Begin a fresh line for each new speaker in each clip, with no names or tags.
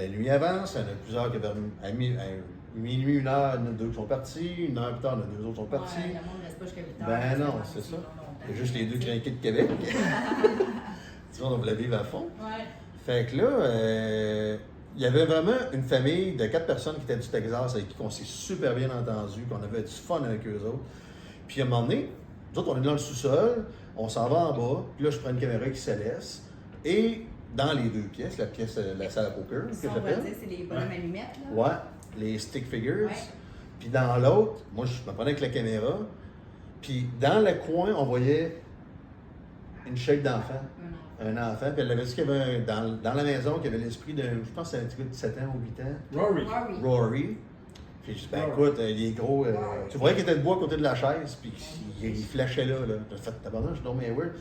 La nuit avance, il y en a plusieurs qui vers minuit, 1 heure, il y en a 2 qui sont partis, 1 heure plus tard, il y en a 2 autres qui sont partis.
Ouais, le monde ne reste pas jusqu'à 8 heures.
Ben non, c'est ça. Il y a juste les 2 crinqués de Québec. Tu vois, on voulait vivre à fond.
Ouais.
Fait que là, il y avait vraiment une famille de 4 personnes qui étaient du Texas avec qui on s'est super bien entendu, qu'on avait du fun avec eux autres. Puis à un moment donné, nous autres, on est dans le sous-sol, on s'en va en bas, puis là, je prends une caméra qui se laisse, et dans les 2 pièces, la salle à poker, que
Ça, on va
j'appelle.
dire, c'est les bonhommes allumettes, là.
Ouais, les stick figures.
Ouais.
Puis dans l'autre, moi, je me prenais avec la caméra, puis dans le coin, on voyait une shape d'enfant. Un enfant, puis elle avait dit qu'il y avait dans la maison, qu'il y avait l'esprit d'un, je pense que c'est un petit gars de 7 ans ou 8 ans. Rory. Puis je dis, ben écoute, il est gros. Tu voyais qu'il était debout à côté de la chaise, puis il flashait là. J'ai fait, tabarnak, je dormais weird.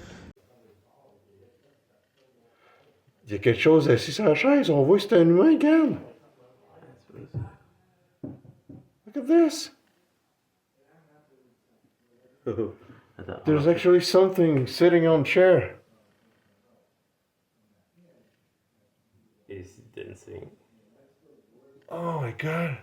Il y a quelque chose assis sur la chaise, on voit que c'est un humain, regarde. Look at this. There's actually something sitting on a chair.
Is dancing.
Oh my God.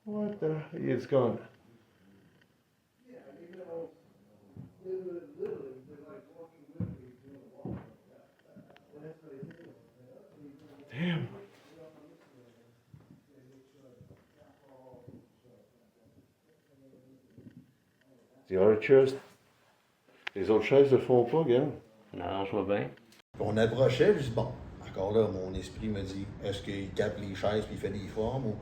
What the? It's gone. Damn. The other chairs, les autres chaises ne le font pas, regarde.
Non, je vois bien.
On approchait, je dis bon, encore là, mon esprit me dit, est-ce qu'il capte les chaises puis il fait des formes ou...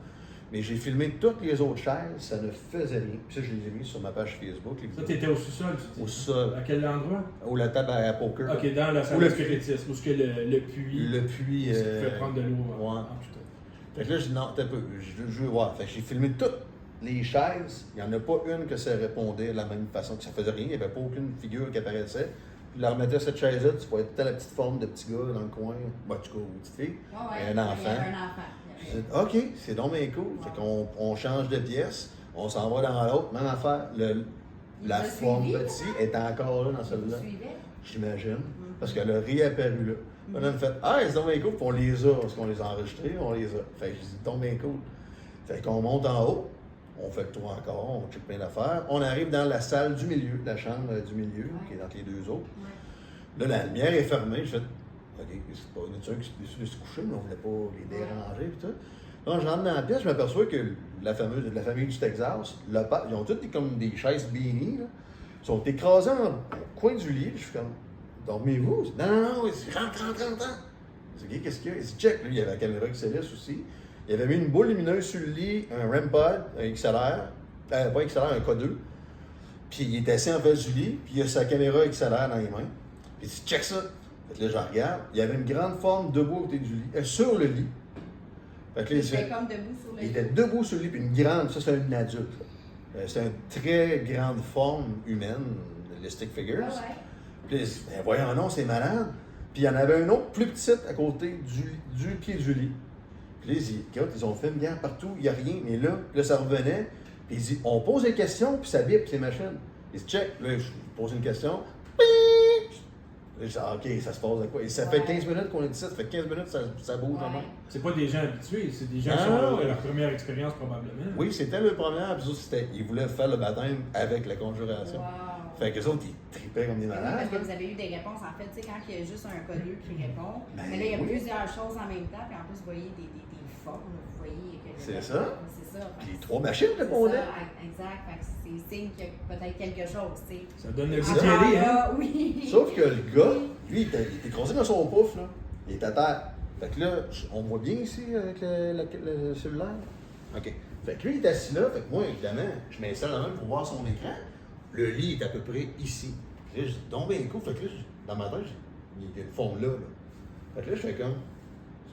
Mais j'ai filmé toutes les autres chaises, ça ne faisait rien. Puis ça, je les ai mis sur ma page Facebook.
Ça, t'étais au sous-sol, tu dis?
Au sol.
À quel endroit?
Ou la table à poker.
Ok, dans la salle de spiritisme, où est-ce que le puits...
Le puits...
Où est-ce qu'il pouvait prendre de l'eau?
Ouais.
Ah, putain.
Fait que là, je dis non, t'as peu, je veux voir. Fait que j'ai filmé toutes les chaises. Il n'y en a pas une que ça répondait de la même façon, que ça faisait rien. Il n'y avait pas aucune figure qui apparaissait. Puis la remettais cette chaise-là, tu voyais toute la petite forme de petit gars dans le coin. Bah, en tout cas, ou petite fille.
Ouais,
et un enfant.
Il y avait un enfant.
Je dis, OK, c'est donc bien cool. Fait qu'on change de pièce, on s'en va dans l'autre, même affaire. La forme petite est encore là dans celle-là. J'imagine. Parce qu'elle a réapparu là. On a fait, ah, c'est donc bien cool, puis on les a, parce qu'on les a enregistrés, on les a. Fait que je dis, c'est donc bien cool. Fait qu'on monte en haut, on fait le tour encore, on check plein d'affaires. On arrive dans la salle du milieu, la chambre du milieu, qui est entre les 2 autres. Là, la lumière est fermée. Je fais, OK, c'est pas une qui s'est décidé de se coucher, mais on voulait pas les déranger et tout. Là, je rentre dans la pièce, je m'aperçois que la famille du Texas, ils ont toutes comme des chaises beanie, là. Ils sont écrasés au coin du lit. Je suis comme, dormez-vous? Non, non, il dit, rentre. Je dis, qu'est-ce qu'il y a? Il dit, check. Là, il y avait la caméra XLS aussi. Il avait mis une boule lumineuse sur le lit, un REM pod, un XLR, pas XLR, un K2. Puis il est assis en face du lit, puis il a sa caméra XLR dans les mains. Puis il dit, check ça. Fait que là, je regarde. Il y avait une grande forme debout à côté du lit, sur le lit. Fait que là,
il était comme debout sur le lit.
Il était debout sur le lit, puis une grande, ça c'est un adulte. C'est une très grande forme humaine, les stick figures.
Ah ouais.
Puis là, ben voyons non, c'est malade. Puis il y en avait un autre plus petit à côté du pied du lit. Puis là, ils ont fait une guerre partout, il n'y a rien. Mais là, ça revenait. Puis il dit, on pose des questions, puis ça bip, les machines. Il dit, check. Là, je pose une question. Là, je dis, ah, OK, ça se passe de quoi? Et ça fait 15 minutes qu'on est ici, ça fait 15 minutes ça bouge vraiment.
C'est pas des gens habitués, c'est des gens qui ont leur première expérience probablement.
Oui, c'était le premier, puis ils voulaient faire le baptême avec la conjuration.
Wow.
Fait que les autres, ils tripaient comme des
Oui,
malades.
parce que vous avez eu des réponses, en fait, tu sais, quand il y a juste un codeur qui répond,
Ben
mais là, il y a
oui.
plusieurs choses en même temps, puis en plus, vous voyez des formes, vous voyez que...
C'est ça.
C'est ça.
Puis 3 machines
C'est
répondaient.
ça, exact. Fait que c'est signe qu'il y a peut-être quelque chose, tu sais.
Ça donne le goût
Ça.
d'y aller, hein?
Ah, oui.
Sauf que le gars, lui, il était écrasé dans son pouf, là. Il était à terre. Fait que là, on voit bien ici avec le cellulaire. OK. Fait que lui, il est assis là. Fait que moi, évidemment, je m'installe la main pour voir son écran. Le lit est à peu près ici. Puis là, je dis, donc bien cool. Fait que là, dans ma tête, il y a une forme là. Fait que là, je fais comme,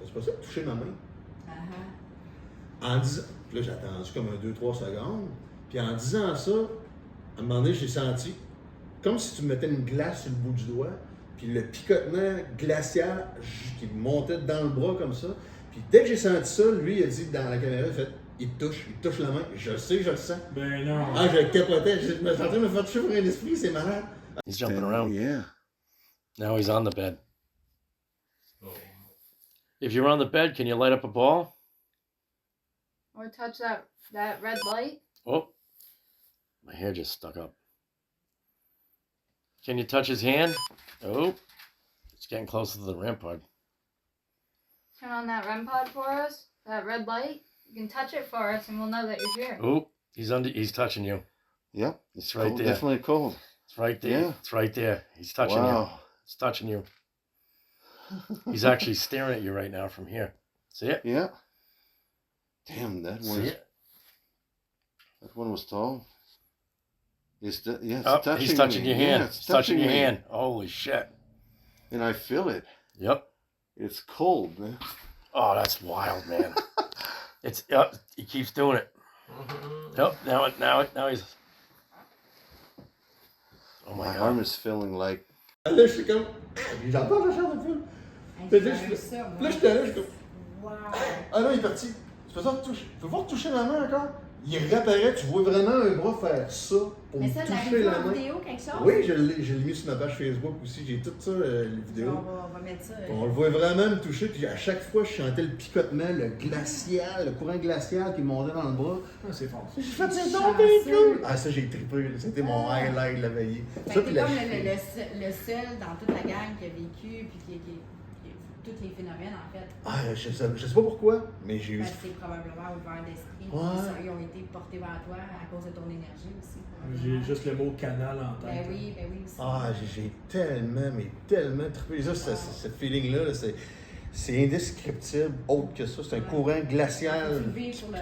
c'est possible de toucher ma main? En disant, puis là, j'ai attendu comme un 2-3 secondes. Puis en disant ça, à un moment donné, j'ai senti comme si tu me mettais une glace sur le bout du doigt, puis le picotement glacial qui me montait dans le bras comme ça. Puis dès que j'ai senti ça, lui, il a dit dans la caméra, il fait, il te touche la main. Je sais, je le sens.
Ben non.
Ah, je capotais. Je me sentais me faire toucher pour un esprit, c'est malade.
He's jumping around.
Yeah.
Now he's on the bed. If you're on the bed, can you light up a ball?
Or touch that red light.
Oh, my hair just stuck up. Can you touch his hand? Oh, it's getting closer to the rampart.
Turn on that REM pod for us. That red light. You can touch it for us, and we'll know that you're here.
Oh, he's touching you.
Yep.
It's right
cold,
there.
Definitely cold.
It's right there.
Yeah.
It's right there. He's touching you. He's touching you. He's actually staring at you right now from here. See it?
Yeah. Damn, that one was tall. He's touching
your hand.
Yeah,
he's touching your hand. Holy shit.
And I feel it.
Yep.
It's cold, man.
Oh, that's wild, man. He keeps doing it. Yep. Now he's. Oh my God.
arm is feeling like. Là, je suis comme. J'entends la chair de poule. Là, j'étais là, je suis comme.
Wow.
Ah non, il est parti. Tu peux voir toucher ma main encore? Il réapparaît, tu vois vraiment un bras faire ça pour
Mais
me
ça,
toucher
t'as
la
vu en
main.
vidéo quelque chose?
Oui, je l'ai mis sur ma page Facebook aussi. J'ai tout ça, les vidéos.
On va mettre ça.
On le voit vraiment me toucher, puis à chaque fois, je sentais le picotement, le glacial, le courant glacial qui montait dans le bras.
Ah, c'est fort.
J'ai fait c'est donc bien cool! Ah, ça, j'ai trippé. C'était mon highlight de la veillée.
Fait
Ça,
que
puis
t'es
la
comme
cheville.
le seul dans toute la gang qui a vécu, puis qui a tous les phénomènes, en fait.
Ah, je sais pas pourquoi, mais j'ai eu.
Parce que t'es probablement ouvert d'esprit.
Ouais.
Ils ont été portés vers toi à cause de ton énergie aussi.
J'ai juste le mot canal en tête.
Ben oui aussi.
Ah, j'ai tellement trippé. Ça, ce feeling-là, c'est indescriptible, autre que ça. C'est un courant glacial.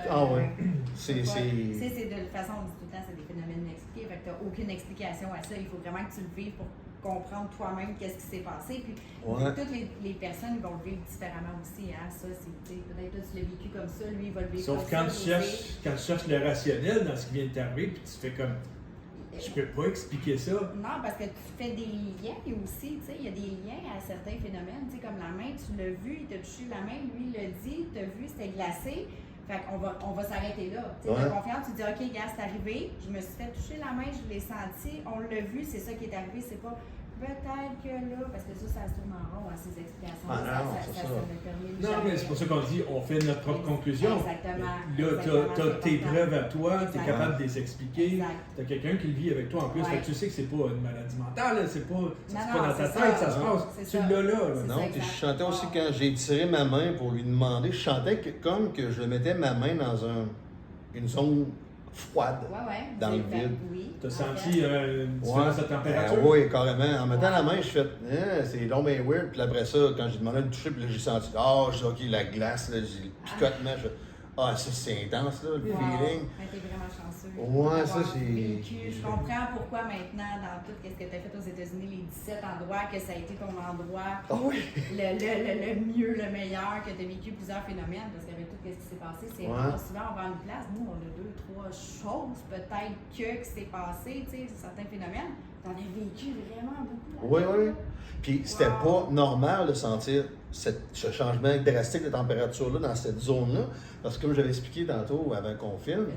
Ah ouais. C'est.
Tu sais, c'est de toute façon, on dit tout le temps, c'est des phénomènes inexpliqués. Fait que t'as aucune explication à ça. Il faut vraiment que tu le vives pour comprendre toi-même qu'est-ce qui s'est passé. Puis toutes les personnes vont le vivre différemment aussi. Hein? Ça, c'est peut-être toi, tu l'as vécu comme ça, lui, il va le vivre
Sauf
comme
quand
ça.
tu cherches le rationnel dans ce qui vient de t'arriver, puis tu fais comme. Je peux pas expliquer ça.
Non, parce que tu fais des liens aussi, tu sais, il y a des liens à certains phénomènes, tu sais, comme la main, tu l'as vu, il t'a touché la main, lui il l'a dit, t'as vu, c'était glacé, fait qu'on va s'arrêter là. Tu sais, t'as confiance, tu te dis, OK, gars, c'est arrivé, je me suis fait toucher la main, je l'ai senti, on l'a vu, c'est ça qui est arrivé, c'est pas peut-être que là, parce que ça se tourne en rond à ces explications. Ça me permet de
Non, mais c'est pour ça qu'on dit, on fait notre propre conclusion.
Exactement.
Là, tu as tes preuves à toi, tu es
Exactement.
capable de les expliquer.
Exact.
Tu as quelqu'un qui le vit avec toi en plus.
Ouais.
Fait que tu sais que c'est pas une maladie mentale, là, c'est pas, ça se
Non,
passe dans ta
c'est
tête,
ça.
ça se passe.
C'est
Tu
ça.
l'as là.
C'est
Non,
ça,
puis je
exact.
chantais aussi quand j'ai tiré ma main pour lui demander, je chantais comme que je mettais ma main dans une zone froide.
Ouais.
Dans le
Ben,
vide.
oui.
Tu as
en
senti
fait.
une différence de température?
Oui, carrément. En mettant la main, je fais, c'est long, mais weird. Puis après ça, quand j'ai demandé de toucher, puis là, j'ai senti, je dis, OK, la glace, là, j'ai le picotement. Je fais, ça, c'est intense, là, le feeling.
Ouais, t'es vraiment chanceux.
Ouais, ça,
d'avoir
c'est.
vécu. Je comprends pourquoi maintenant, dans tout ce que tu as fait aux États-Unis, les 17 endroits, que ça a été ton endroit le mieux, le meilleur, que tu as vécu plusieurs phénomènes, parce qu'avec tout ce qui s'est passé, c'est rare. Souvent, on va en une place, nous, on a 2-3 choses peut-être qui s'est passé, tu sais, certains phénomènes. Tu en as vécu vraiment beaucoup.
Oui. Puis c'était pas normal de sentir ce changement drastique de température-là dans cette zone-là. Parce que comme j'avais expliqué tantôt avant qu'on filme,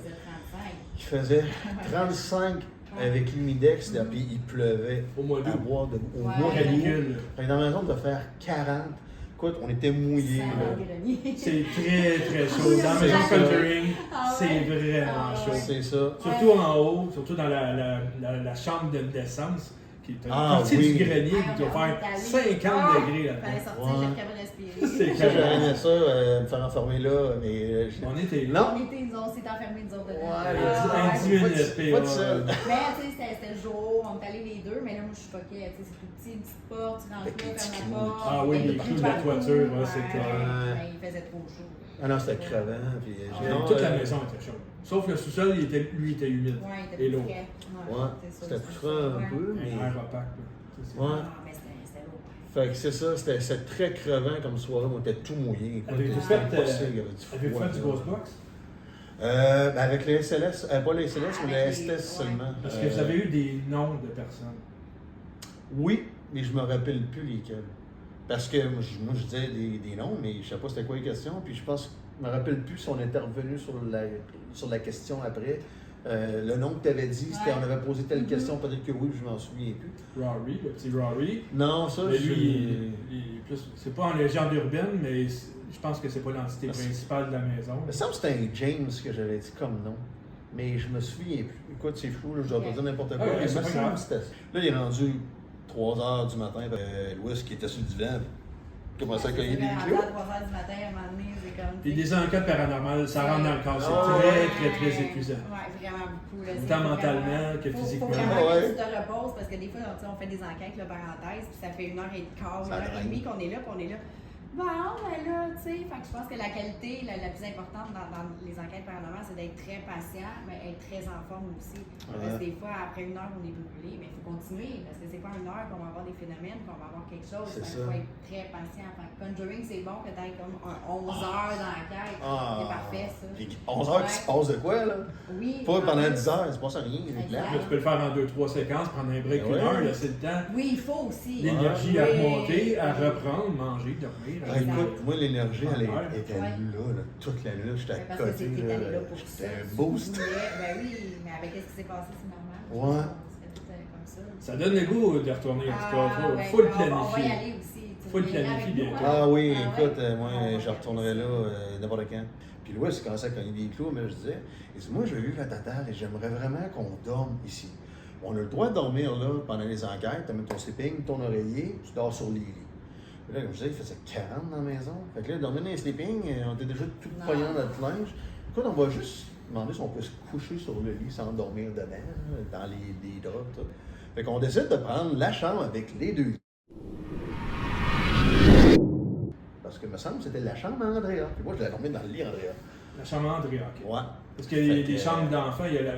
Il faisait 35.
il faisait 35 avec l'humidex, puis il pleuvait
Au mois
à
d'août.
boire au mois d'août.
Canicule.
Fait que dans la maison, on devait faire 40. Écoute, on était mouillés.
Sans
là.
grenier.
C'est très chaud. Dans la maison contouring, c'est vraiment chaud.
C'est ça.
Surtout en haut, surtout dans la chambre d'essence, qui est une partie
oui.
du grenier qui doit faire 50 degrés
Fallait
là-dedans.
sortir, j'étais capable de respirer.
C'est
Ça, j'aurais aimé ça, me faire enfermer là, mais.
On était là.
Non!
On était, on s'est enfermés nous autres dedans.
Ouais,
10 minutes,
pas de seul.
Mais tu sais, c'était le jour, on est allés les deux, mais là, moi, je suis choquée. Tu sais, c'est tout petit, une petite porte, tu rentres
Avec
là,
les petits
fermes la
clous.
porte.
Ah oui,
il y a
les
des
clous de
trous
la toiture,
partout.
c'est clair.
Ouais, il faisait trop chaud.
Ah non, c'était crevant. Puis,
Toute la maison était chaude. Sauf le sous-sol, lui, était humide.
Ouais, il
Et
était
l'eau.
plus frais.
Ouais, c'était plus frais un peu, mais.
Un air opaque. là. C'est-
Ouais.
Ah, mais c'était lourd.
Fait que c'est ça, c'était très crevant comme soirée, on était tout mouillé.
Avez-vous
C'était
fait,
impossible, il y avait du froid.
Avez-vous fait du
là.
Ghostbox?
Avec les SLS, pas les SLS, mais
Avec
les
les-
STS seulement.
Parce que vous avez eu des noms de personnes.
Oui, mais je me rappelle plus lesquels. Parce que moi, je disais des noms, mais je ne sais pas c'était quoi les questions. Puis je pense, je me rappelle plus si on était revenu sur la question après. Le nom que tu avais dit, c'était on avait posé telle question, peut-être que oui, je m'en souviens plus.
Rory, le petit Rory.
Non, ça,
Mais lui, il est plus. C'est pas en légende urbaine, mais je pense que c'est pas l'entité principale de la maison.
Il me semble que c'était un James que j'avais dit comme nom. Mais je me souviens plus. Écoute, c'est fou, là, je dois pas dire n'importe quoi.
Ouais,
Mais
c'est
il me
pas
semble
grave.
que c'était ça. Là, il est rendu 3 h du matin. Louis qui était sur le divan commençait à cueillir des clous.
À 3 h du matin, à un moment donné, c'est comme.
Puis des enquêtes paranormales, ça rentre dans le corps. C'est très épuisant.
Ouais, vraiment beaucoup. Là,
Autant mentalement que physiquement.
Faut vraiment
Ouais.
que tu te reposes parce que des fois, on fait des enquêtes, là, parenthèse, puis ça fait 1h15,
Ça
1h30 qu'on est là, puis on est là. Bon, ben là, tu sais, je pense que la qualité la plus importante dans les enquêtes paranormales, c'est d'être très patient, mais être très en forme aussi. Parce que des fois, après 1 heure, on est brûlé, mais il faut continuer, parce que c'est pas 1 heure qu'on va avoir des phénomènes, qu'on va avoir quelque chose. Il faut être très patient. Conjuring, c'est bon que tu aies comme 11 heures d'enquête. C'est parfait, ça.
Puis 11 heures qui se passe de quoi, là?
Oui.
Pas pendant 10 heures, il se passe rien.
Exact.
Là, tu peux le faire en 2-3 séquences, prendre un break
Ouais.
1 heure, laisser le temps.
Oui, il faut aussi.
L'énergie à remonter, à reprendre, manger, dormir.
Écoute, moi, l'énergie, elle
Ouais.
était là, toute la nuit, j'étais à
Parce que
côté.
c'était allé là pour ça.
C'était un
Tu
boost.
voulais- Ben oui, mais avec ce qui s'est passé, c'est normal.
Ouais.
C'était tout comme ça.
Ça donne le goût de retourner, en tout cas.
ouais,
Faut le
on va y
planifier.
aller aussi. Tu
Faut le
viens
planifier
avec nous,
bientôt.
hein?
Ah oui,
Ah
écoute,
ouais?
moi,
On va
je
faire
retournerai
ça.
là n'importe quand. Puis Louis, il commençait à cogner des clous, mais je disais, il dit, moi, j'ai eu la totale et j'aimerais vraiment qu'on dorme ici. On a le droit de dormir là pendant les enquêtes, tu mets ton sleeping, ton oreiller, tu dors sur les lits. Puis là, comme je disais, il faisait 40 dans la maison. Fait que là, dormir dans les sleeping, on était déjà tout poignant dans notre linge. Écoute, on va juste demander si on peut se coucher sur le lit sans dormir dedans, là, dans les draps, tout. Fait qu'on décide de prendre la chambre avec les 2 lits. Parce que, me semble, c'était la chambre à Andrea. Puis moi, je l'ai dormi dans le lit, Andrea.
La chambre Andrea, ok.
Ouais.
Parce qu'il y a
Fait
des
que,
chambres d'enfants, il y a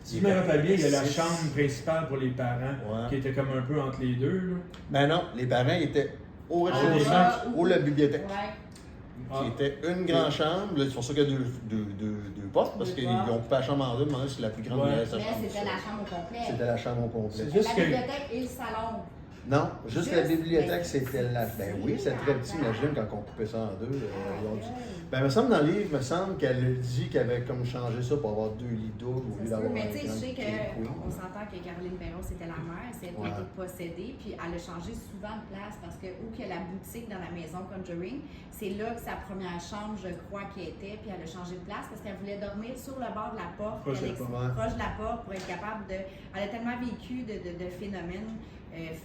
si je me rappelle bien, il y a la
6.
chambre principale pour les parents,
Ouais.
qui était comme un peu entre les deux. Là.
Ben non, les parents étaient au rez-de-chaussée,
Ah,
ou la bibliothèque.
Ouais.
Qui était une grande chambre. Là, c'est pour ça qu'il y a deux portes, parce
Deux
qu'ils
portes.
ont coupé la chambre en deux, demandé si la plus grande
Ouais.
reste sa
Mais
chambre.
c'était la chambre au complet.
C'était la chambre au complet.
C'est juste
La
que.
bibliothèque et le salon.
Non, juste la
Juste,
bibliothèque,
ben,
c'était la. Ben oui, c'était très petit, imagine quand on coupait ça en deux. Ils ont dit-
Ouais.
Ben, il me semble dans le livre, il me semble qu'elle a dit qu'elle avait comme changé ça pour avoir 2 lits doubles au lieu
Ça se peut,
d'avoir
mais
un
tu sais,
grand
je sais
queen.
qu'on s'entend que Caroline Perron, c'était la mère, c'est elle qui a été possédée, puis elle a changé souvent de place parce que où qu'il y a la boutique dans la maison Conjuring, c'est là que sa première chambre, je crois, qui était, puis elle a changé de place parce qu'elle voulait dormir sur le bord de la porte,
Proche de la porte.
proche de la porte pour être capable de. Elle a tellement vécu de phénomènes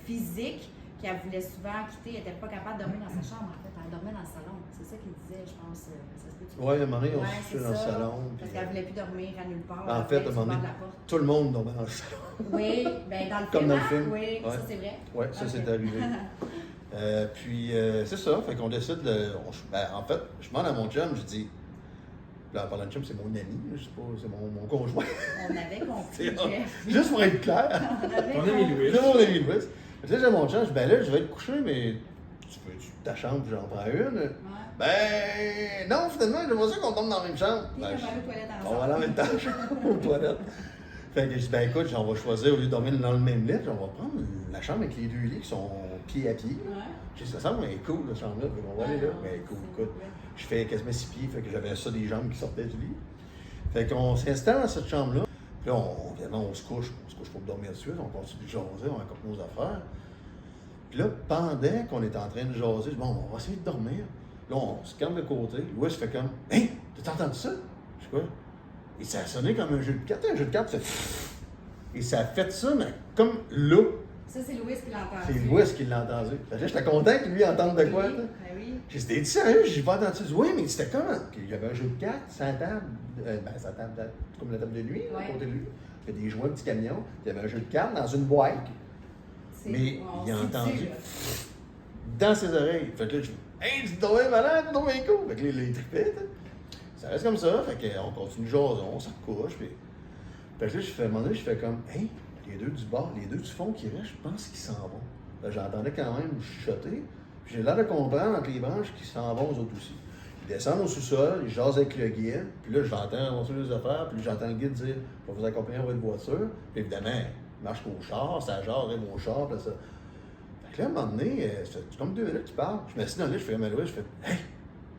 physiques qu'elle voulait souvent quitter, elle n'était pas capable de dormir dans sa chambre, en fait, elle dormait dans le salon. C'est ça qu'il disait, je pense. Ça se peut-tu?
Ouais, à un moment donné, on
Ouais,
se
c'est
couchait dans le
ça,
salon.
Parce
puis,
qu'elle voulait plus dormir à nulle part.
en
elle
fait, à
voulait
un
être
moment
sur le bord
donné,
de la porte.
tout le monde dormait dans le salon.
Oui, ben dans le
Comme
film.
dans le film.
Oui,
Ouais.
ça c'est vrai.
Oui, ça
Ok.
c'est arrivé. Puis c'est ça, fait qu'on décide de. En fait, je demande à mon chum, je dis. Là, en parlant de chum, c'est mon ami, je sais pas, c'est mon conjoint.
On avait compris.
C'est-
Jeff.
Juste pour être clair.
On avait
Ton ami
compris.
Louis.
Juste mon ami Louis. Là, j'ai mon chum, je dis, ben là, je vais être couché, mais tu veux ta chambre, j'en prends une.
Ouais.
Ben non, finalement, j'aimerais ça qu'on tombe dans la même chambre.
Puis
Ben,
on va aller aux toilettes
on
ensemble.
va aller en même temps aux toilettes. Fait que je dis, ben écoute, on va choisir, au lieu de dormir dans le même lit, on va prendre la chambre avec les 2 lits qui sont pied à pied.
Ouais.
J'ai dit, ça semble cool, la chambre-là, fait qu'on va aller là. Ben cool, écoute, je fais quasiment 6 pieds, fait que j'avais ça des jambes qui sortaient du lit. Fait qu'on s'installe dans cette chambre-là. Puis là, évidemment, on se couche pour dormir dessus, on continue de jaser, on raconte nos affaires. Puis là, pendant qu'on est en train de jaser, je dis, bon, on va essayer de dormir. Là, on se calme de côté. Louis fait comme, hey, t'as entendu ça? Je sais quoi? Et ça a sonné comme un jeu de cartes. Un jeu de cartes, ça fait. Et ça a fait ça, mais comme là.
Ça, c'est Louis qui l'a entendu.
C'est Louis qui l'a entendu. Fait que là, j'étais content que lui entende de quoi.
Oui,
là.
ben oui.
J'ai dit, t'es sérieux? J'ai pas entendu. Oui, mais c'était comment? Il y avait un jeu de cartes, sa table, sa table, comme la table de nuit,
Ouais.
à côté de lui. Il y avait des jouets, un petit camion. Il y avait un jeu de cartes dans une boîte.
C'est-
Mais
on
il a
se
entendu
situe, là.
dans ses oreilles. Fait que là, je dis, hey, tu tombé malade, tu tombé cool. Fait que là, il trippait. Ça reste comme ça. Fait qu'on continue de jaser, on se recouche. Puis... Fait que là, à un moment donné, je fais comme, hey, les deux du bord, les deux du fond qui restent, je pense qu'ils s'en vont. Là, j'entendais quand même chuchoter. Puis j'ai l'air de comprendre entre les branches qu'ils s'en vont, eux autres aussi. Ils descendent au sous-sol, ils jasent avec le guide. Puis là, j'entends avancer les affaires. Puis j'entends le guide dire, je vais vous accompagner à votre voiture. Puis évidemment, il marche au char, ça jase, au char. Puis là, ça. Fait que là, à un moment donné, ça fait comme 2 minutes qu'il parle. Je m'assis dans le lit, je fais comme je fais hey,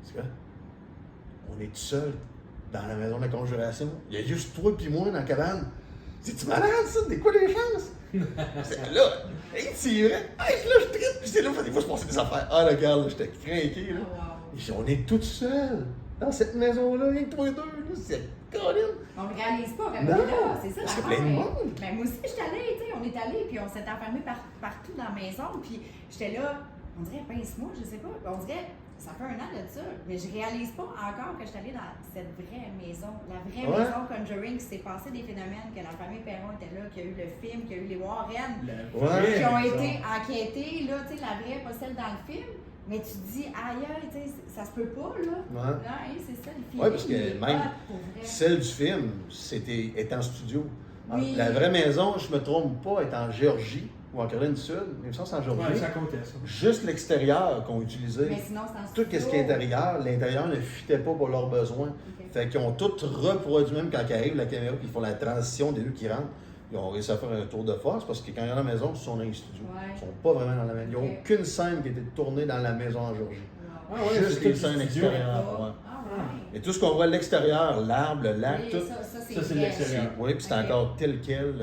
c'est quoi? On est tout seul dans la maison de la conjuration. Il y a juste toi et moi dans la cabane. C'est-tu malade, ça? C'est quoi les chances? C'est là, hey, c'est vrai. Hey, là, je tripe. Puis c'est là, des fois, se passer des affaires. Ah, là, regarde, là, j'étais craqué, là.
Wow.
Et on est tous seuls dans cette maison-là, rien que toi et deux, là. C'est Caroline.
On ne réalise pas,
Non,
là, c'est ça.
parce qu'il y a
l'affaire.
plein de monde.
Ben, moi aussi, j'étais allée, tu sais, on est allés, puis on s'est enfermés partout dans la maison, puis j'étais là, on dirait pince-moi, je sais pas, on dirait, ça fait 1 an de ça, mais je réalise pas encore que je suis allée dans cette vraie maison, la vraie maison Conjuring, qui s'est passé des phénomènes, que la famille Perron était là, qu'il y a eu le film, qu'il y a eu les Warren, qui ont été enquêtés, là, tu sais, la vraie, pas celle dans le film. Mais tu te dis, aïe, tu sais, ça se peut pas, là.
Ouais.
Là, hein, c'est ça, le film.
Oui, parce que même celle du film, est en studio.
Oui.
La vraie maison, je me trompe pas, est en Géorgie ou en Caroline du Sud. Il me semble que c'est en Géorgie.
Ouais, ça comptait, ça.
Juste l'extérieur qu'on utilisait.
Mais sinon, c'est en
Tout
studio.
ce qui est intérieur, l'intérieur ne fitait pas pour leurs besoins.
Ok.
Fait qu'ils ont tout reproduit, même quand ils arrivent la caméra, puis ils font la transition des deux qui rentrent. Ils ont réussi à faire un tour de force parce que quand ils sont dans la maison, ils sont dans les studios.
Ouais.
Ils sont pas vraiment dans la maison. Il n'y a
Ok.
aucune scène qui a été tournée dans la maison en Géorgie.
Wow.
Ah ouais,
Juste
c'est
les
tout
scènes
du studio.
extérieures. Ouais.
Ah, ouais.
Et tout ce qu'on voit à l'extérieur, l'arbre, le lac,
Oui,
tout.
ça,
Ça, c'est
vrai.
l'extérieur.
Oui, puis c'est
Ok.
encore tel quel.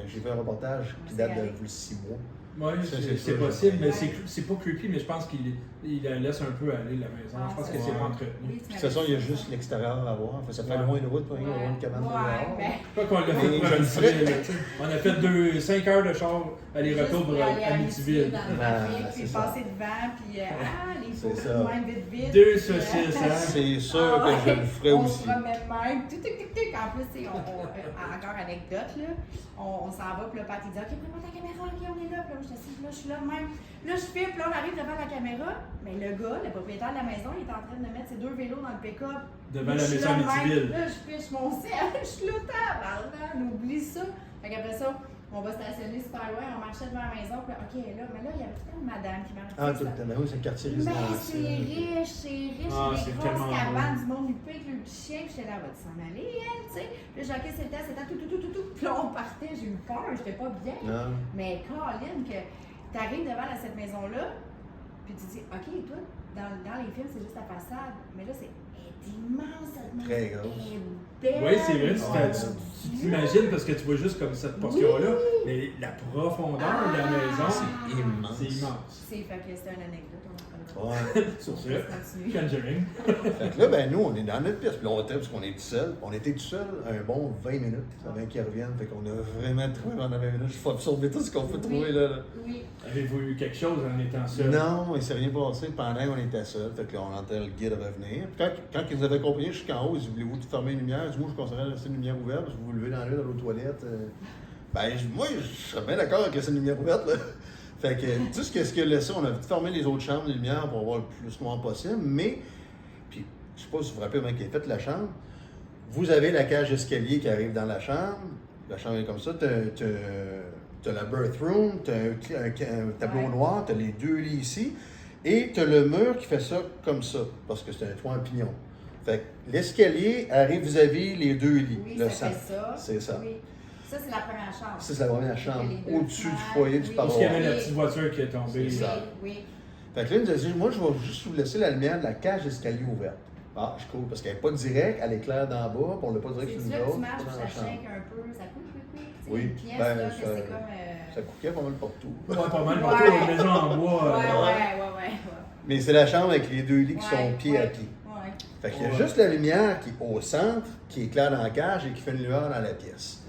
J'ai fait un reportage qui date de
allé.
6 mois.
Oui,
Ça,
c'est
sûr,
possible, mais
Ouais.
c'est pas creepy, mais je pense qu'il la laisse un peu aller, la maison.
Ah,
Je pense
ça
que c'est
va.
pas entretenu.
Oui,
De toute façon, il y a juste l'extérieur à voir. Ça fait loin de route pour aller voir une cabane de dehors.
ben,
Pas qu'on l'a fait
Mais
pour
je le ferais.
Amityville, tu sais. On a fait 5 heures de char aller-retour
juste
pour
aller à
Amityville.
dans le
Ah,
trafic,
c'est
puis
ça.
passer devant, puis les
C'est
photos
ça.
de même vite, vite.
2
puis,
saucisses, hein?
C'est sûr
Ah
que je
ouais.
le ferais
On
aussi.
se remet de même. Tic, tic, tic, tic. En plus, tu sais, encore anecdote, là. On s'en va, puis le père, il dit, OK, prends ta caméra, OK, on est là. Puis là, je suis là, je suis là de même. Là, je filme, puis là, on arrive devant la caméra. Mais le gars, le propriétaire de la maison, il est en train de mettre ses 2 vélos dans le pick-up.
Devant
Là,
la
je suis
maison
là de même.
Amityville.
Là, je fiche mon sel, je suis là, tabarnak, on oublie ça. Fait qu'après ça, on va stationner super loin, on marchait devant la maison, puis là, OK, là, mais là, il y avait tout une madame qui marchait.
Ah, tout le temps. Ben oui, c'est le quartier
Mais c'est
résidentiel.
riche, c'est riche,
Ah,
des
c'est
grosses
tellement
cabanes, du monde huppé avec le petit chien, puis j'étais là, va s'en aller, elle, tu sais. Puis là, j'ai OK, c'était tout. Puis là, on partait, j'ai eu peur, j'étais pas bien.
Non.
Mais Caroline, que t'arrives devant cette maison-là, puis tu dis, OK, toi, dans les films, c'est juste la façade, mais là, c'est immense, cette maison.
Très grosse.
Elle est belle.
Oui, c'est vrai,
Oh,
tu t'imagines parce que tu vois juste comme cette portion-là, mais la profondeur de la maison,
C'est immense.
c'est immense.
C'est fait que c'était une anecdote, on en parlera.
Ouais.
Sur ça,
Continue.
Conjuring.
Fait que là, ben nous, on est dans notre pièce. Puis là, on était parce qu'on est tout seul. On était tout seul un bon 20 minutes avant qu'ils reviennent. Fait qu'on a vraiment trouvé pendant 20 minutes. Il faut absorber tout ce qu'on peut trouver là.
Oui.
Avez-vous eu quelque chose en étant seul?
Non, il s'est rien passé pendant qu'on était seul. Fait que là, on entendait le guide revenir. Puis quand ils nous avaient accompagnés jusqu'en haut, ils disaient, voulez-vous fermer une lumière? Je dis, moi, je conseillerais de laisser une lumière ouverte parce que vous vous levez dans l'œil dans l'autre toilette. Moi, je serais bien d'accord avec laisser une lumière ouverte. Là. Fait que tout ce qu'il a laissé, on a fermé les autres chambres, les lumières pour avoir le plus noir possible. Mais, puis, je sais pas si vous vous rappelez comment il a fait la chambre. Vous avez la cage d'escalier qui arrive dans la chambre. La chambre est comme ça. T'as la birth room, t'as un tableau
Ouais.
noir, t'as les 2 lits ici. Et t'as le mur qui fait ça comme ça, parce que c'est un toit en pignon. Fait que l'escalier arrive vis-à-vis les 2 lits.
Oui,
le
ça
centre.
fait ça.
C'est ça.
Oui. Ça, c'est la première chambre.
Ça, c'est la première chambre,
Les deux
au-dessus du
fenêtres,
foyer du
oui.
Parce qu'il y
parloir.
avait la petite voiture qui est tombée.
C'est ça.
Oui.
Fait que là, il nous a dit, moi, je vais juste vous laisser la lumière de la cage d'escalier ouverte. Ah, je cool, parce qu'elle n'est pas directe, elle éclaire d'en bas, puis on l'a pas direct
C'est
sur
là
nous
que tu
autres,
marches,
pas dans
puis
la
ça
chambre.
shake un peu, ça coupe.
Oui,
Une pièce,
ben,
là, que
ça-
c'est comme...
Ça coûtait pas mal partout.
Ouais, pas mal,
Ouais.
partout, une maison en bois.
Ouais.
Mais c'est la chambre avec les 2 lits qui sont pied à pied.
Ouais.
Fait qu'il y a
Ouais.
juste la lumière qui est au centre, qui éclaire dans la cage et qui fait une lueur dans la pièce.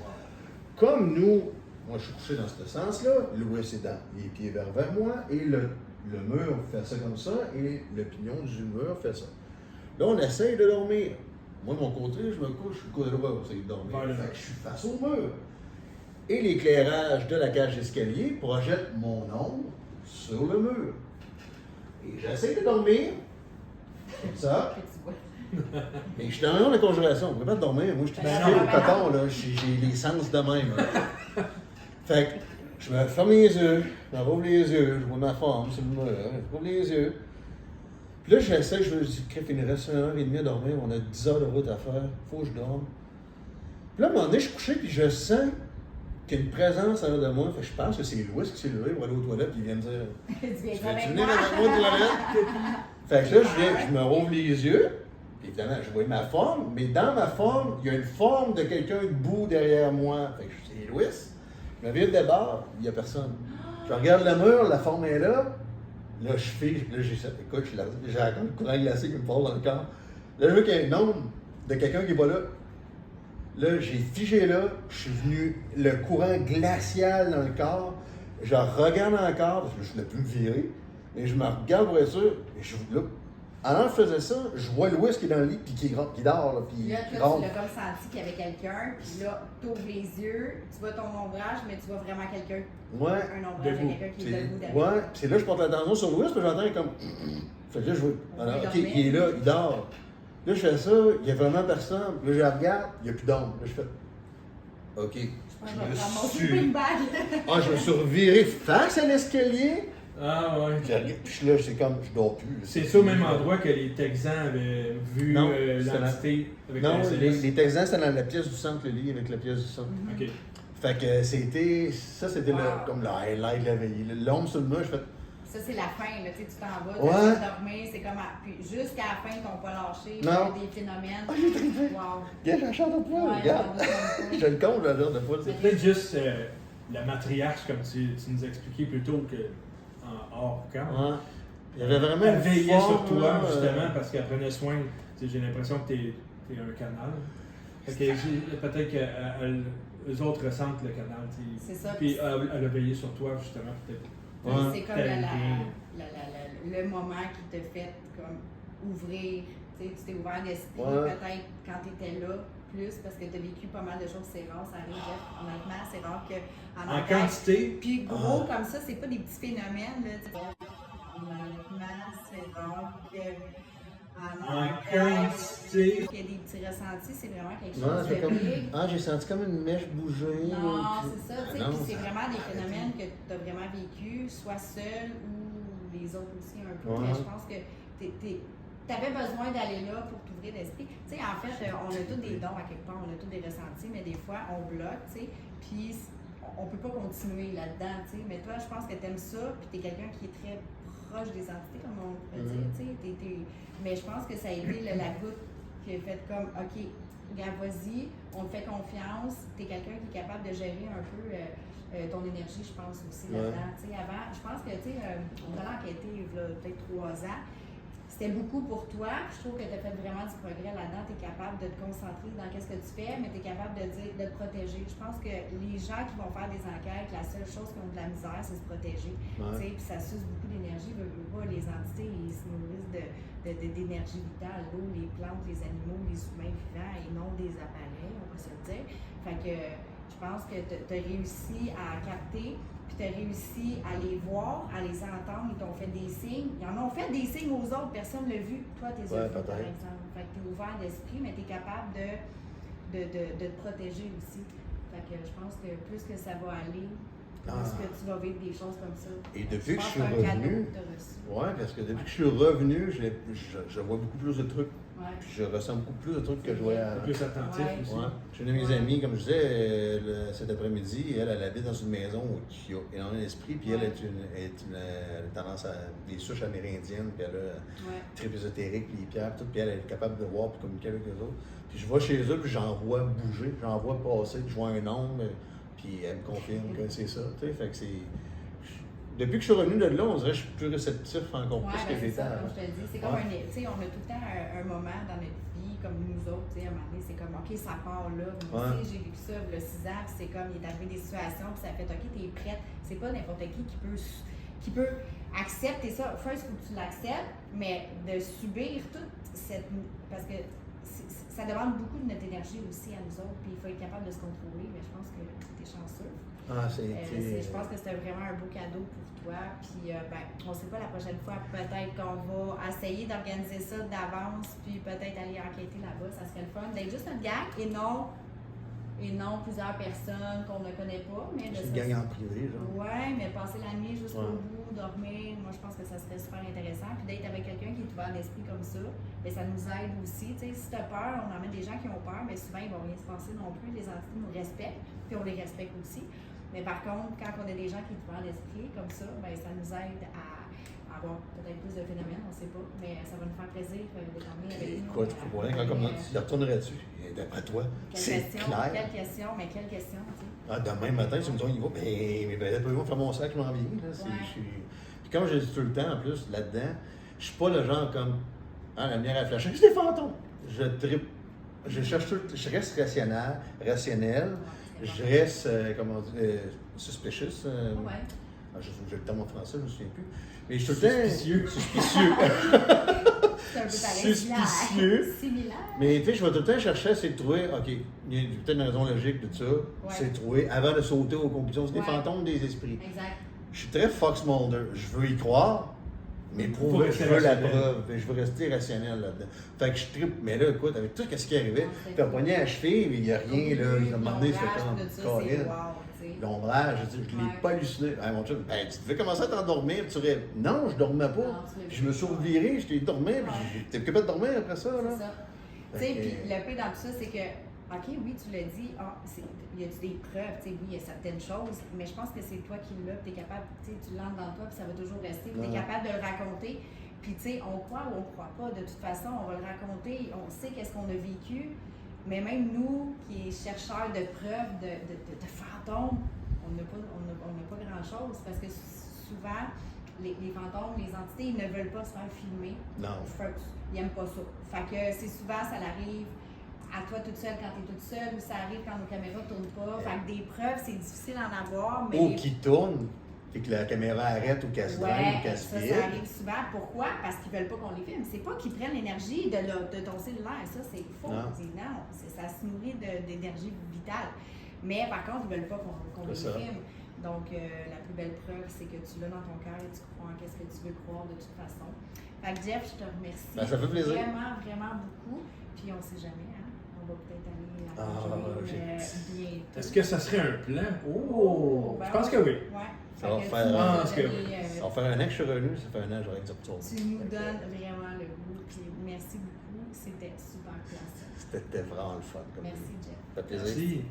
Comme nous, moi je suis couché dans ce sens-là, Louis est dans les pieds vers moi, et le mur fait ça comme ça, et le pignon du mur fait ça. Là, on essaye de dormir. Moi, de mon côté, je me couche, le côté droit pour essayer de dormir.
Voilà.
Fait que je suis face au mur. Et l'éclairage de la cage d'escalier projette mon ombre sur le mur. Et j'essaie de dormir, comme ça.
Que tu vois.
Mais je suis dans la maison de conjuration, on ne peut pas dormir. Moi, je suis
Ben
tout
non,
au
ben
coton, là. J'ai les sens de même. Là. Fait que je me ferme les yeux, je me rouvre les yeux, je vois ma femme sur le mur, je rouvre les yeux. Puis là, j'essaie, je me dis, il nous reste 1h30 à dormir, on a 10 heures de route à faire, faut que je dorme. Puis là, à un moment donné, je suis couché, puis je sens qu'il y a une présence en arrière de moi. Fait que je pense que c'est Louis qui s'est levé pour aller aux toilettes, puis il vient me dire
Tu viens
veux-tu
avec
venir
moi?
avec moi aux toilettes? Fait que là, je me rouvre les yeux. Puis évidemment, je vois ma forme, mais dans ma forme, il y a une forme de quelqu'un debout derrière moi. Fait que je dis Louis. Je me vire de bord, il n'y a personne. Je regarde le mur, la forme est là. Là, je fige, là, écoute, j'ai encore le courant glacé qui me passe dans le corps. Là, je vois qu'il y a un nombre de quelqu'un qui est pas là. Là, j'ai figé là, je suis venu, le courant glacial dans le corps. Je regarde encore, parce que je ne voulais plus me virer, et je me regarde pour être sûr, et là, alors je faisais ça, je vois Louis qui est dans le lit, puis qui dort, là, puis
Là,
qui
toi,
rentre.
tu l'as comme senti qu'il y avait quelqu'un, puis là, tu ouvres les yeux, tu vois ton ombrage, mais tu vois vraiment quelqu'un.
Ouais.
Un ombrage de
Debout.
quelqu'un qui est debout derrière.
Ouais, puis c'est là que je porte l'attention sur Louis, parce que j'entends comme. Fait que là, je vois. Alors, ok, il est là, il dort. Là, je fais ça, il n'y a vraiment personne. Là, je regarde, il n'y a plus d'ombre. Là, je fais. Ok.
Je pense que je
Je
vais
me
prendre mon
suis.
sleeping bag.
Ah, je me suis reviré face à l'escalier.
Ah ouais.
Puis là, c'est comme, je dors plus.
C'est ça au même endroit que les Texans avaient vu
Non, c'était
l'entité avec
Non,
la
les
CLS.
Texans, c'était dans la pièce du centre, le lit avec la pièce du centre.
Ok.
Fait que c'était. Ça, c'était comme le highlight de la veille. L'ombre sur le mur, je fais.
Ça, c'est la fin, là, tu sais, tu t'en vas,
Ouais.
tu vas dormir, c'est comme. Puis jusqu'à la fin, ils t'ont pas lâché, il y
Non.
a des phénomènes.
Ah, j'ai trippé.
Wow.
Regarde, j'en chante pas,
Ouais,
regarde.
j'en doute
Je
pas.
le compte, le genre de fois.
C'est peut-être juste la matriarche, comme tu nous expliquais plus tôt que en hors camp.
Ouais. Il y avait vraiment
Elle
une
veillait sur
forme,
toi,
là,
justement, parce qu'elle prenait soin. Tu sais, j'ai l'impression que t'es un canal. Fait que peut-être qu'eux autres ressentent le canal. Tu sais.
C'est ça.
Puis elle a veillé sur toi, justement, peut-être.
Ouais.
C'est comme
T'allais bien.
le moment qui te fait comme ouvrir, tu sais, tu t'es ouvert d'esprit,
Ouais.
peut-être quand tu étais là, plus parce que tu as vécu pas mal de choses, c'est rare, ça arrive, Jeff. Honnêtement, c'est rare qu'en
En quantité,
Puis gros comme ça, c'est pas des petits phénomènes, là, tu sais. Honnêtement, c'est rare
en quantité.
qu'il y ait des petits ressentis, c'est vraiment quelque
Non,
chose
c'est
de
comme.
big.
Ah, j'ai senti comme une mèche bouger.
Non,
puis-
c'est ça, tu sais,
Non,
puis c'est
ça-
vraiment des phénomènes que tu as vraiment vécu, soit seul ou les autres aussi un peu.
Ouais.
Mais je pense que tu avais besoin d'aller là pour t'ouvrir d'esprit. Tu sais, en fait, on a tous des dons à quelque part, on a tous des ressentis, mais des fois, on bloque, tu sais, puis on peut pas continuer là-dedans, tu sais. Mais toi, je pense que tu aimes ça, puis tu es quelqu'un qui est très proche des entités, comme on pourrait dire, tu sais. Mais je pense que ça a été la goutte qui a fait comme, OK, regarde, vas-y, on te fait confiance, tu es quelqu'un qui est capable de gérer un peu ton énergie, je pense aussi là-dedans. Tu sais, avant, je pense que, tu sais, on a enquêté il y a peut-être 3 ans. C'était beaucoup pour toi. Je trouve que tu as fait vraiment du progrès là-dedans. Tu es capable de te concentrer dans ce que tu fais, mais tu es capable de te protéger. Je pense que les gens qui vont faire des enquêtes, la seule chose qui ont de la misère, c'est se protéger.
Ouais.
Tu sais, puis ça suce beaucoup d'énergie. Les entités, ils se nourrissent d'énergie vitale. L'eau, les plantes, les animaux, les humains vivants et non des appareils, on peut se le dire. Fait que je pense que tu as réussi à capter. Puis tu as réussi à les voir, à les entendre, ils t'ont fait des signes. Ils en ont fait des signes aux autres, personne ne l'a vu. Toi, tu les as vus, par exemple. Fait que tu es ouvert d'esprit, mais tu es capable de te protéger aussi. Fait que je pense que plus que ça va aller, plus que tu vas vivre des choses comme ça.
Et depuis que je suis
pense que c'est un cadeau
revenu.
que t'as reçu.
Ouais, parce que depuis que je suis revenu, je vois beaucoup plus de trucs.
Ouais.
Puis je ressens beaucoup plus de trucs que je voyais avant.
plus attentif
Ouais.
aussi.
Ouais. J'ai une de mes amies, comme je disais, cet après-midi, elle habite dans une maison qui a énormément d'esprit, puis elle a tendance à des souches amérindiennes, puis elle a trip ésotérique, puis les pierres, tout, puis elle est capable de voir et communiquer avec les autres. Puis je vais chez eux, puis j'en vois bouger, j'en vois passer, je vois un ombre, puis elle me confirme que c'est ça, tu sais, fait que c'est... Depuis que je suis revenu de là, on dirait que je suis plus réceptif encore plus que
C'est
j'étais
ça,
avant.
comme je te dis. C'est comme tu sais, on a tout le temps un moment dans notre vie, comme nous autres, tu sais, à un moment donné, c'est comme, OK, ça part là. Moi aussi, j'ai vécu ça, il y a 6 ans, puis c'est comme, il est arrivé des situations, puis ça fait, OK, t'es prête. C'est pas n'importe qui peut accepter ça. First, il faut que tu l'acceptes, mais de subir toute cette... Parce que ça demande beaucoup de notre énergie aussi à nous autres, puis il faut être capable de se contrôler, mais je pense que t'es chanceux. Je pense que c'était vraiment un beau cadeau pour toi. Puis, on ne sait pas la prochaine fois, peut-être qu'on va essayer d'organiser ça d'avance, puis peut-être aller enquêter là-bas. Ça serait le fun d'être juste notre gang et non et non plusieurs personnes qu'on ne connaît pas. Mais
C'est une gang en privé, genre.
Ouais, mais passer la nuit jusqu'au
Ouais.
bout, dormir, moi je pense que ça serait super intéressant. Puis d'être avec quelqu'un qui est ouvert d'esprit comme ça, bien, ça nous aide aussi. Tu sais, si tu as peur, on emmène des gens qui ont peur, mais souvent ils vont rien se passer non plus. Les entités nous respectent, puis on les respecte aussi. Mais par contre, quand on a des gens qui sont ouverts d'esprit comme ça, bien, ça nous aide à avoir peut-être plus de phénomènes, on ne sait pas, mais ça va nous faire plaisir de dormir avec nous.
Écoute, faut voir, comme tu le retournerais-tu? D'après toi, c'est clair.
Quelle question, mais quelle question, tu sais.
Ah, demain matin, tu me dis, on y va, mais peut-être pas faire mon sac, je m'en viens. Là, Puis comme je dis tout le temps, en plus, là-dedans, je suis pas le genre comme, la lumière à flasher, c'est des fantômes. Je cherche tout, je reste rationnel, je reste, comment dire, suspicious.
Ouais.
J'ai le terme en français, je ne me souviens plus. Mais je suis tout le temps suspicieux.
C'est un peu
Suspicieux.
Similaire.
Mais tu sais, je vais tout le temps chercher à essayer de trouver, OK, il y a peut-être une raison logique de ça, c'est de trouver, avant de sauter aux conclusions, c'est des fantômes des esprits.
Exact.
Je suis très Fox Mulder, je veux y croire, mais pour je veux la preuve, je veux rester rationnel là-dedans. Fait que je tripe, mais là, écoute, avec tout ce qui arrivait, t'as pogné à cheville, mais il n'y a rien, là, il m'a demandé, c'est comme, l'ombrage, je ne l'ai pas halluciné. Ah, mon chum, tu devais commencer à t'endormir, tu aurais. Non, je dormais pas. Puis je me suis reviré, je t'ai dormi, puis j'étais capable de dormir après ça.
C'est ça. Tu sais, puis le peu dans tout ça, c'est que, OK, oui, tu l'as dit, il y a des preuves, tu sais, oui, il y a certaines choses, mais je pense que c'est toi qui l'as, puis tu es capable, tu sais, tu l'entres dans toi, puis ça va toujours rester, puis tu es capable de le raconter. Puis, tu sais, on croit ou on croit pas, de toute façon, on va le raconter, on sait qu'est-ce qu'on a vécu, mais même nous, qui est chercheurs de preuves, de fantômes, on n'a pas grand-chose, parce que souvent, les fantômes, les entités, ils ne veulent pas se faire filmer.
Non.
Ils n'aiment pas ça. Fait que c'est souvent, ça arrive à toi toute seule quand tu es toute seule, ou ça arrive quand nos caméras ne tournent pas. Fait que des preuves, c'est difficile d'en avoir. Mais
ou qui tourne, et que la caméra arrête ou qu'elle se draine ou qu'elle se vide.
Ça arrive souvent. Pourquoi? Parce qu'ils ne veulent pas qu'on les filme. C'est pas qu'ils prennent l'énergie de ton cellulaire. Ça, c'est faux.
Non.
Ça se nourrit d'énergie vitale. Mais par contre, ils ne veulent pas qu'on les filme. Donc, la plus belle preuve, c'est que tu l'as dans ton cœur et tu crois en qu'est-ce que tu veux croire de toute façon. Fait que Jeff, je te remercie.
Ça fait plaisir.
Vraiment, vraiment beaucoup. Puis on ne sait jamais, hein? On va peut-être aller à bientôt.
Est-ce que ça serait un plan? Oh!
Ben
Je pense que oui.
Ouais.
Ça va faire un an que je suis revenu, ça fait un an que j'aurais dû retourner.
Tu nous donnes vraiment le goût. Puis merci beaucoup. C'était super classe.
C'était vraiment le fun.
Merci, Jeff.
Ça fait plaisir.
Merci.